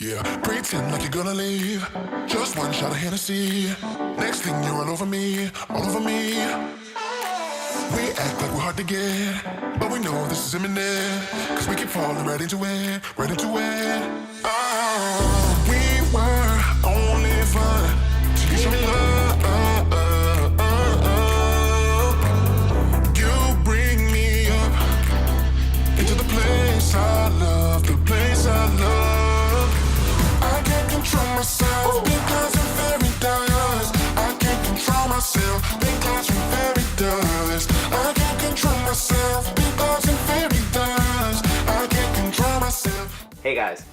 Yeah, pretend like you're gonna leave. Just one shot of Hennessy. Next thing you're all over me, all over me. We act like we're hard to get, but we know this is imminent. Cause we keep falling right into it, right into it. Oh, we were only fun till you show me love. You bring me up into the place I love, the place I love. I can't control myself because you're very dust. I can't control myself because you're very dust. I can't control myself because you're very dust. I can't control myself. Hey guys,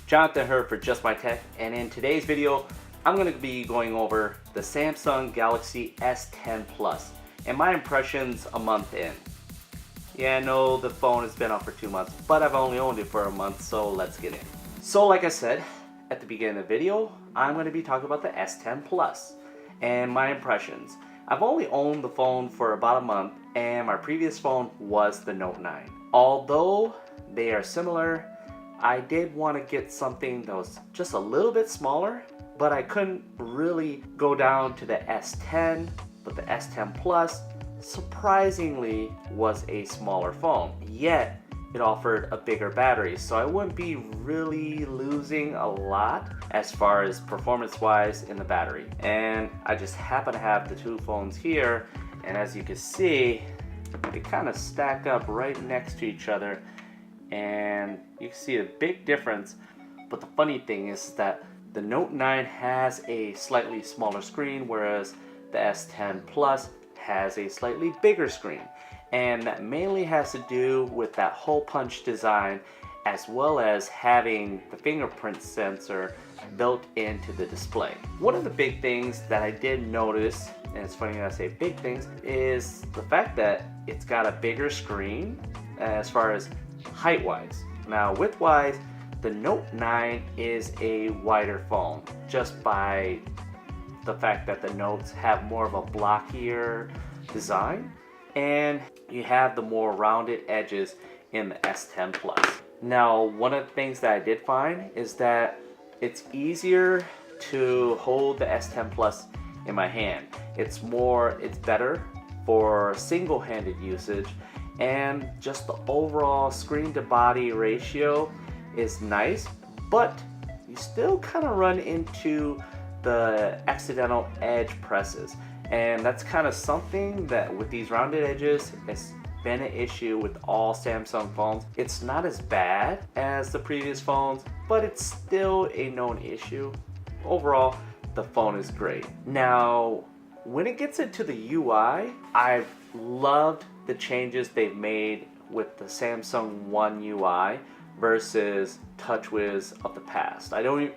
Jonathan here for Just My Tech, and in today's video I'm going to be going over the Samsung Galaxy S10 Plus and my impressions a month in. Yeah, I know the phone has been out for 2 months, but I've only owned it for a month, so let's get in. So like I said at the beginning of the video, I'm going to be talking about the S10 Plus and my impressions. I've only owned the phone for about a month, and my previous phone was the Note 9. Although they are similar, I did want to get something that was just a little bit smaller, but I couldn't really go down to the S10, but the S10 Plus surprisingly was a smaller phone, yet it offered a bigger battery, so I wouldn't be really losing a lot as far as performance wise in the battery. And I just happen to have the two phones here, and as you can see, they kind of stack up right next to each other, and you can see a big difference. But the funny thing is that the Note 9 has a slightly smaller screen, whereas the S10 Plus has a slightly bigger screen, and that mainly has to do with that hole punch design, as well as having the fingerprint sensor built into the display. One of the big things that I did notice, and it's funny that I say big things, is the fact that it's got a bigger screen as far as height-wise. Now width-wise, the Note 9 is a wider phone, just by the fact that the Notes have more of a blockier design, and you have the more rounded edges in the S10 Plus. Now, one of the things that I did find is that it's easier to hold the S10 Plus in my hand. It's better for single-handed usage, and just the overall screen to body ratio is nice, but you still kind of run into the accidental edge presses, and that's kind of something that with these rounded edges it's been an issue with all Samsung phones. It's not as bad as the previous phones, but it's still a known issue. Overall, the phone is great. Now, when it gets into the UI, I've loved the changes they've made with the Samsung One UI versus TouchWiz of the past.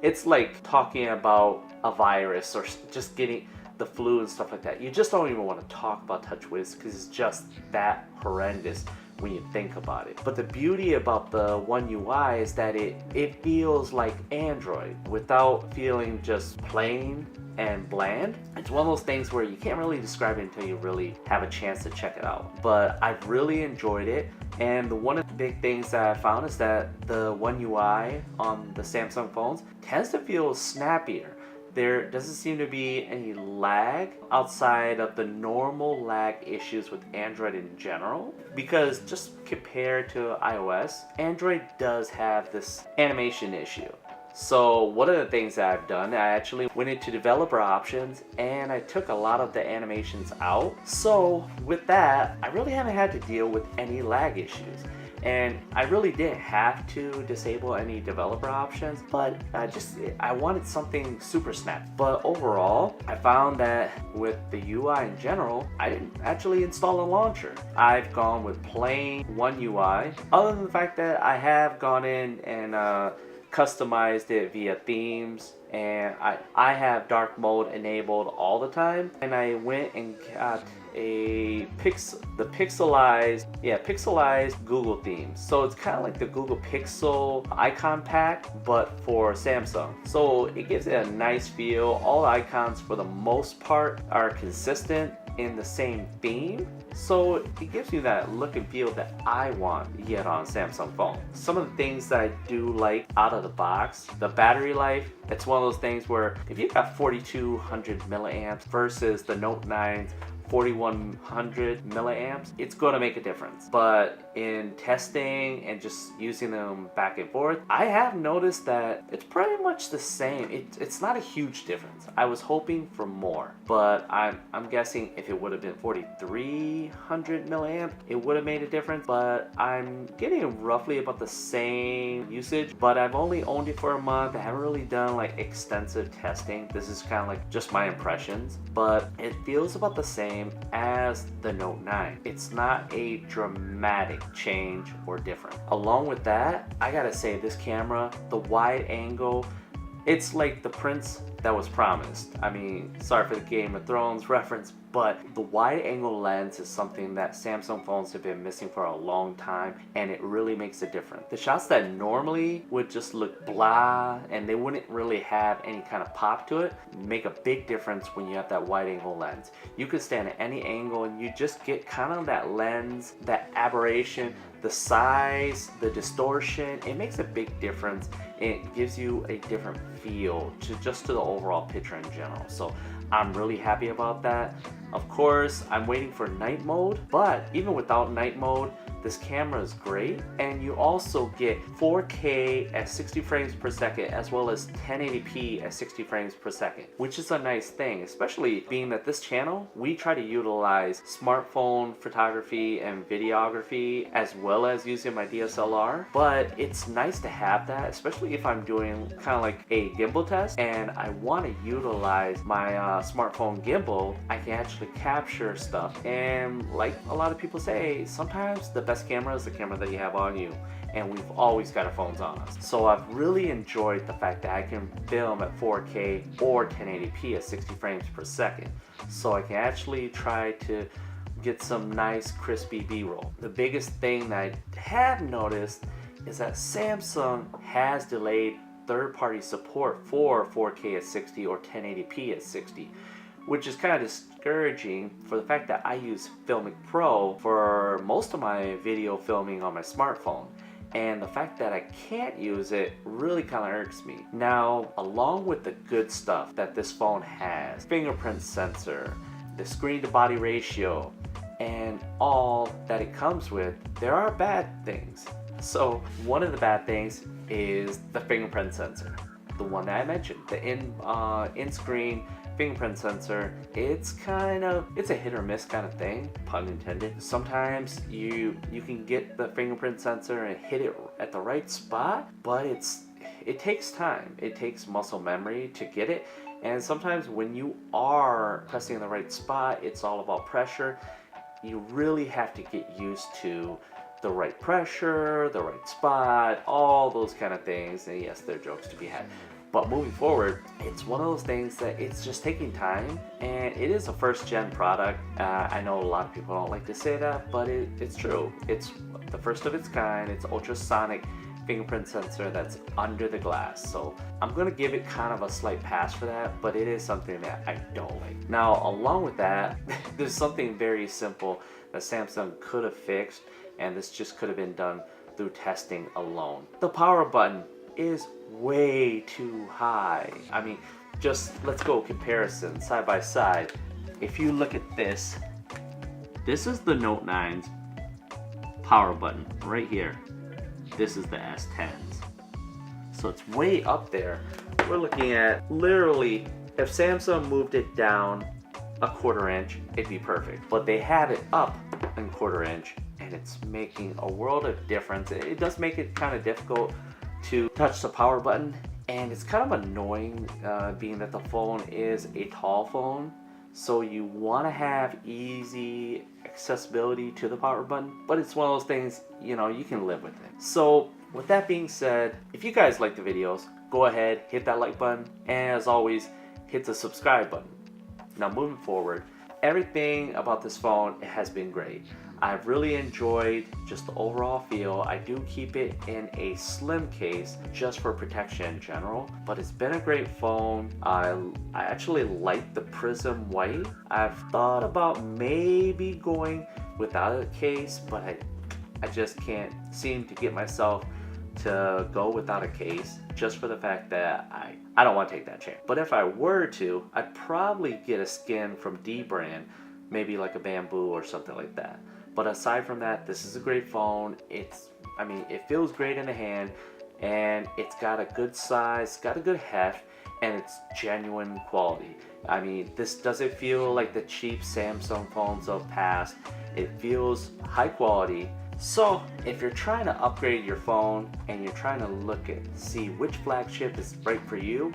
It's like talking about a virus or just getting the flu and stuff like that. You just don't even want to talk about TouchWiz because it's just that horrendous when you think about it. But the beauty about the One UI is that it feels like Android without feeling just plain and bland. It's one of those things where you can't really describe it until you really have a chance to check it out. But I've really enjoyed it, and one of the big things that I found is that the One UI on the Samsung phones tends to feel snappier. There doesn't seem to be any lag outside of the normal lag issues with Android in general, because just compared to iOS, Android does have this animation issue. So one of the things that I've done, I actually went into developer options and I took a lot of the animations out. So with that, I really haven't had to deal with any lag issues. And I really didn't have to disable any developer options, but I wanted something super snap. But overall, I found that with the UI in general, I didn't actually install a launcher. I've gone with plain One UI, other than the fact that I have gone in and customized it via themes, and I have dark mode enabled all the time, and I went and got the pixelized Google theme. So it's kind of like the Google Pixel icon pack, but for Samsung. So it gives it a nice feel. All the icons for the most part are consistent, in the same theme, so it gives you that look and feel that I want to get on a Samsung phone. Some of the things that I do like out of the box, the battery life, it's one of those things where if you've got 4200 milliamps versus the Note 9's 4100 milliamps, it's going to make a difference. But in testing and just using them back and forth, I have noticed that it's pretty much the same. It's not a huge difference. I was hoping for more, but I'm guessing if it would have been 4300 milliamp, it would have made a difference. But I'm getting roughly about the same usage, but I've only owned it for a month. I haven't really done like extensive testing. This is kind of like just my impressions, but it feels about the same as the Note 9. It's not a dramatic change or different. Along with that, I gotta say this camera, the wide angle, it's like the prince that was promised. I mean, sorry for the Game of Thrones reference, but the wide angle lens is something that Samsung phones have been missing for a long time, and it really makes a difference. The shots that normally would just look blah and they wouldn't really have any kind of pop to it make a big difference when you have that wide angle lens. You could stand at any angle and you just get kind of that lens, that aberration, the size, the distortion. It makes a big difference. It gives you a different feel to the overall picture in general. So I'm really happy about that. Of course, I'm waiting for night mode, but even without night mode, this camera is great, and you also get 4K at 60 frames per second as well as 1080p at 60 frames per second, which is a nice thing, especially being that this channel, we try to utilize smartphone photography and videography as well as using my DSLR, but it's nice to have that, especially if I'm doing kind of like a gimbal test and I want to utilize my smartphone gimbal. I can actually capture stuff, and like a lot of people say, sometimes the best camera is the camera that you have on you, and we've always got our phones on us. So I've really enjoyed the fact that I can film at 4K or 1080p at 60 frames per second, so I can actually try to get some nice crispy B-roll. The biggest thing that I have noticed is that Samsung has delayed third-party support for 4K at 60 or 1080p at 60, which is kind of discouraging for the fact that I use Filmic Pro for most of my video filming on my smartphone, and the fact that I can't use it really kind of irks me. Now, along with the good stuff that this phone has, fingerprint sensor, the screen to body ratio, and all that it comes with, there are bad things. So one of the bad things is the fingerprint sensor, the one that I mentioned, the in-screen fingerprint sensor. It's a hit or miss kind of thing, pun intended. Sometimes you can get the fingerprint sensor and hit it at the right spot, but it takes time. It takes muscle memory to get it, and sometimes when you are pressing in the right spot, it's all about pressure. You really have to get used to the right pressure, the right spot, all those kind of things. And yes, there are jokes to be had. But moving forward, it's one of those things that it's just taking time, and it is a first-gen product. I know a lot of people don't like to say that, but it's true. It's the first of its kind. It's ultrasonic fingerprint sensor that's under the glass. So I'm gonna give it kind of a slight pass for that, but it is something that I don't like. Now, along with that, there's something very simple that Samsung could have fixed, and this just could have been done through testing alone. The power button is way too high. I mean, just let's go comparison side by side. If you look at this is the Note 9's power button right here. This is the S10's. So it's way up there. We're looking at literally, if Samsung moved it down a 1/4 inch, it'd be perfect. But they have it up a 1/4 inch, and it's making a world of difference. It does make it kind of difficult to touch the power button, and it's kind of annoying being that the phone is a tall phone, so you want to have easy accessibility to the power button, but it's one of those things, you know, you can live with it. So with that being said, if you guys like the videos, go ahead, hit that like button, and as always, hit the subscribe button. Now moving forward, everything about this phone has been great. I've really enjoyed just the overall feel. I do keep it in a slim case just for protection in general, but it's been a great phone. I actually like the prism white. I've thought about maybe going without a case, but I just can't seem to get myself to go without a case, just for the fact that I don't want to take that chance. But if I were to, I'd probably get a skin from D brand, maybe like a bamboo or something like that. But aside from that, this is a great phone. It feels great in the hand, and it's got a good size, got a good heft, and it's genuine quality. I mean, this doesn't feel like the cheap Samsung phones of past. It feels high quality. So if you're trying to upgrade your phone and you're trying to see which flagship is right for you,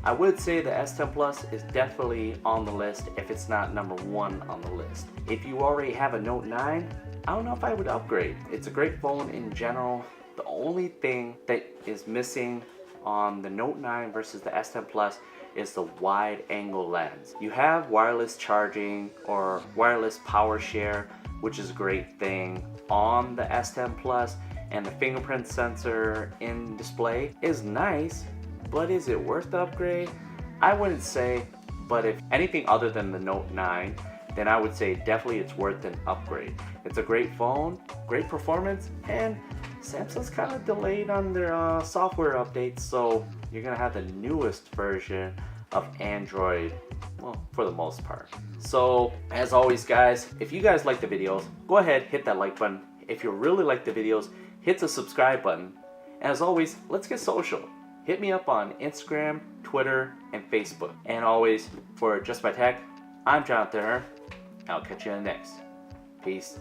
I would say the S10 Plus is definitely on the list if it's not number one on the list. If you already have a Note 9, I don't know if I would upgrade. It's a great phone in general. The only thing that is missing on the Note 9 versus the S10 Plus is the wide angle lens. You have wireless charging or wireless power share, which is a great thing on the S10 Plus, and the fingerprint sensor in display is nice, but is it worth the upgrade? I wouldn't say, but if anything other than the Note 9, then I would say definitely it's worth an upgrade. It's a great phone, great performance, and Samsung's kind of delayed on their software updates, so you're gonna have the newest version of Android, well, for the most part. So as always guys, if you guys like the videos, go ahead, hit that like button. If you really like the videos, hit the subscribe button. And as always, let's get social. Hit me up on Instagram, Twitter, and Facebook. And always, for Just My Tech, I'm Jonathan. I'll catch you in the next. Peace.